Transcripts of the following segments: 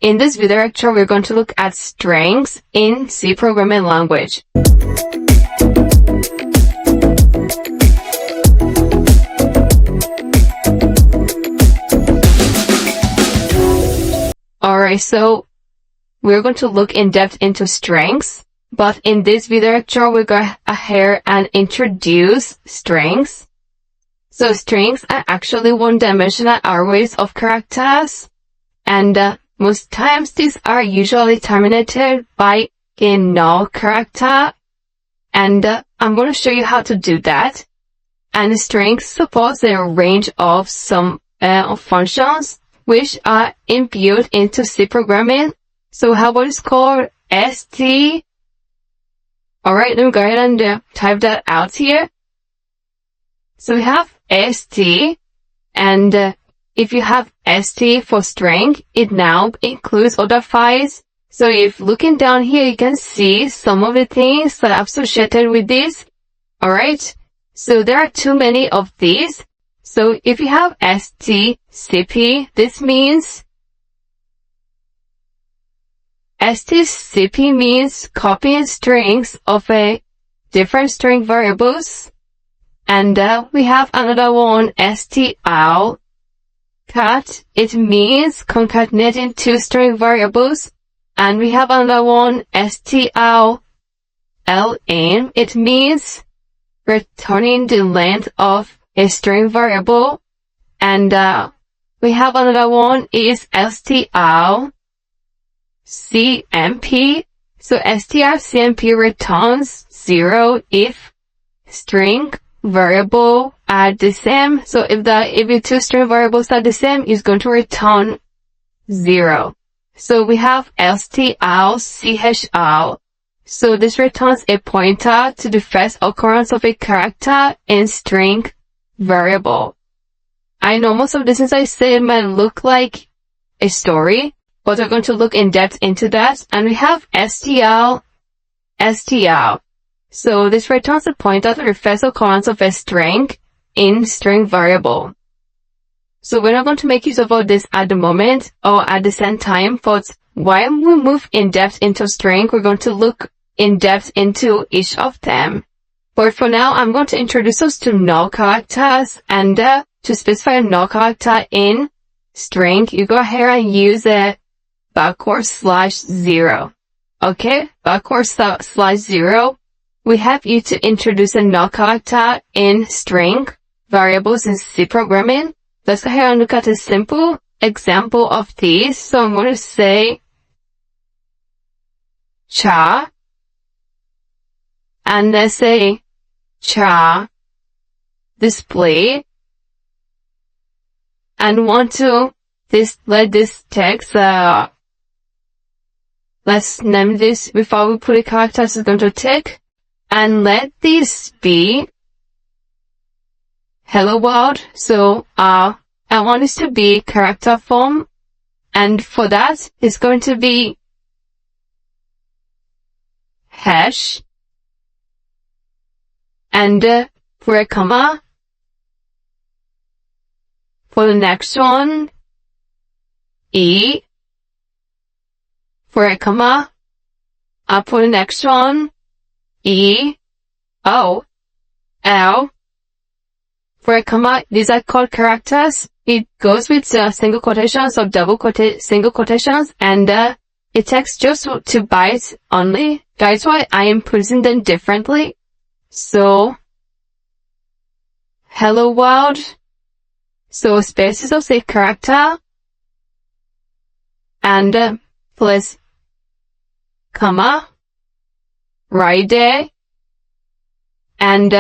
In this video lecture, we're going to look at strings in C programming language. Alright, so we're going to look in depth into strings, but in this video lecture, we're going to go ahead and introduce strings. So strings are actually one-dimensional arrays of characters, and most times these are usually terminated by a null character, and I'm going to show you how to do that. And strings support a range of some functions which are inbuilt into C programming. So how about it's called st? Alright, let me go ahead and type that out here. So we have st, and if you have st for string, it now includes other files. So if looking down here, you can see some of the things that are associated with this. Alright, so there are too many of these. So if you have strcpy, this means strcpy means copying strings of a different string variables. And we have another one, strcat. It means concatenating two string variables. And we have another one, strlen. It means returning the length of a string variable. And we have another one is strcmp. So strcmp returns 0 if string variable are the same. So if the two string variables are the same, it's going to return 0. So we have strchl. So this returns a pointer to the first occurrence of a character in string variable. I know most of the things I said might look like a story, but we're going to look in depth into that. And we have stl. So this returns a pointer to the first occurrence of a string in string variable. So we're not going to make use of all this at the moment or at the same time, but while we move in depth into string, we're going to look in depth into each of them. But for now, I'm going to introduce us to null characters, and to specify a null character in string, you go ahead and use a /0. Okay, /0. We have you to introduce a null character in string variables in C programming. Let's go ahead and look at a simple example of these. So I'm going to say char, and let's say char display, and want to let this text, let's name this before we put a character, so it's going to take, and let this be hello world. So I want this to be character form, and for that it's going to be hash, and for a comma. For the next one, e, for a comma. For the next one, e, o, l, for a comma. These are called characters. It goes with single quotations or single quotations, and it takes just 2 bytes only. That's why I am putting them differently. So hello world. So spaces of say character, and plus comma right there, and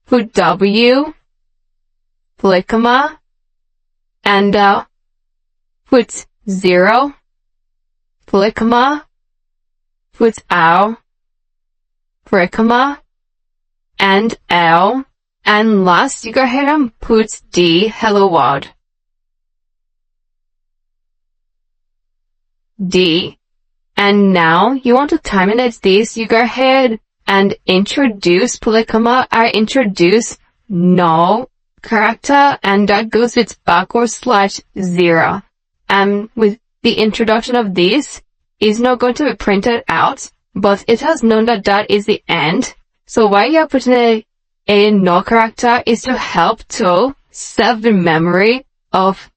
put w, put comma, and put 0, put comma, put l, put comma, and l, and last you go ahead and put d, hello world. D. And now you want to terminate this, you go ahead and introduce introduce null character, and that goes with /0. And with the introduction of this, is not going to be printed out, but it has known that that is the end. So why you're putting a null character is to help to save the memory of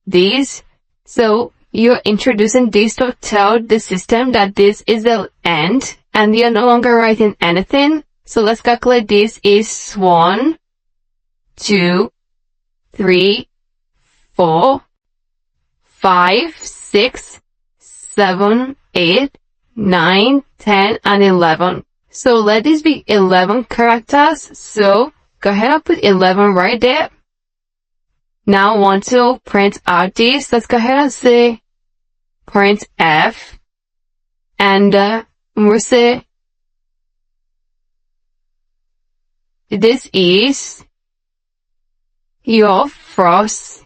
these. So you're introducing this to tell the system that this is the end, and you're no longer writing anything. So let's calculate this is 1, 2, 3, 4, 5, 6, 7, 8, 9, 10, and 11. So let this be 11 characters. So go ahead and put 11 right there. Now I want to print out this. Let's go ahead and say print F. And we'll say this is your first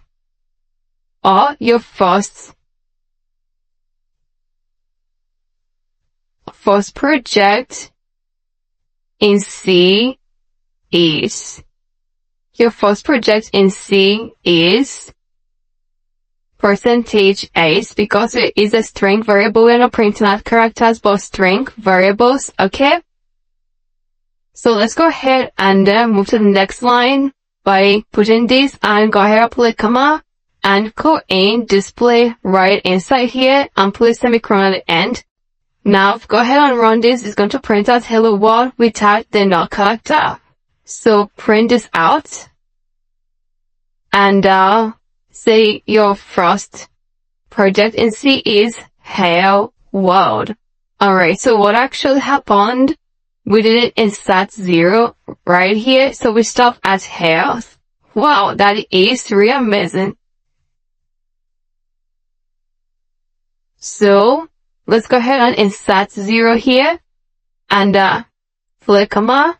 project in C is, your first project in C is %s, because it is a string variable. We're not printing out characters but string variables, okay? So let's go ahead and move to the next line by putting this, and go ahead and put a comma and call in display right inside here and put a semicolon at the end. Now, go ahead and run this. It's going to print out hello world without the null character. So print this out. And say your first project in C is hello world. Alright, so what actually happened? We did it in stat0 right here. So we stopped at health. Wow, that is really amazing. So let's go ahead and insert 0 here and flick comma.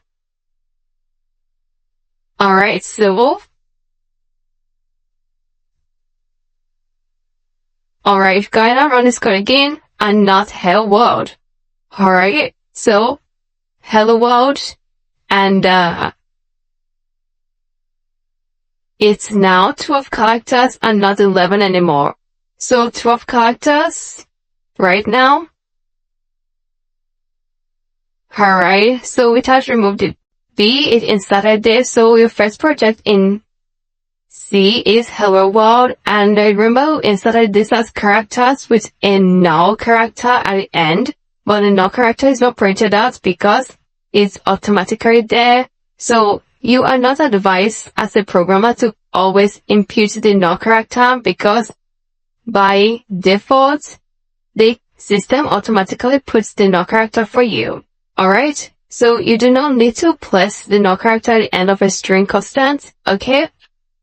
Alright, so alright, go ahead and run this code again and not hello world. Alright, so hello world, and it's now 12 characters and not 11 anymore. So 12 characters right now. Alright, so we have removed the B, it inserted there. So your first project in C is hello world, and remember we inserted this as characters with a null character at the end, but the null character is not printed out because it's automatically there. So you are not advised as a programmer to always impute the null character, because by default the system automatically puts the null character for you. Alright, so you do not need to place the null character at the end of a string constant, okay?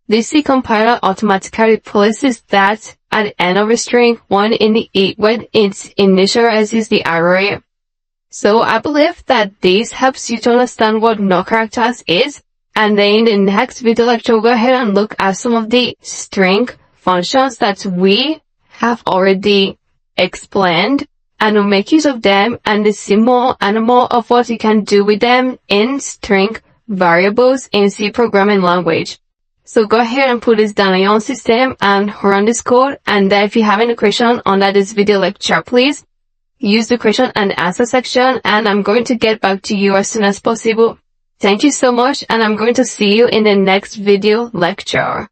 The C compiler automatically places that at the end of a string when it initializes the array. So I believe that this helps you to understand what null characters is, and then in the next video lecture we'll go ahead and look at some of the string functions that we have already explained, and we'll make use of them and see more and more of what you can do with them in string variables in C programming language. So go ahead and put this down on your own system and run this code, and if you have any question under this video lecture, please use the question and answer section, and I'm going to get back to you as soon as possible. Thank you so much, and I'm going to see you in the next video lecture.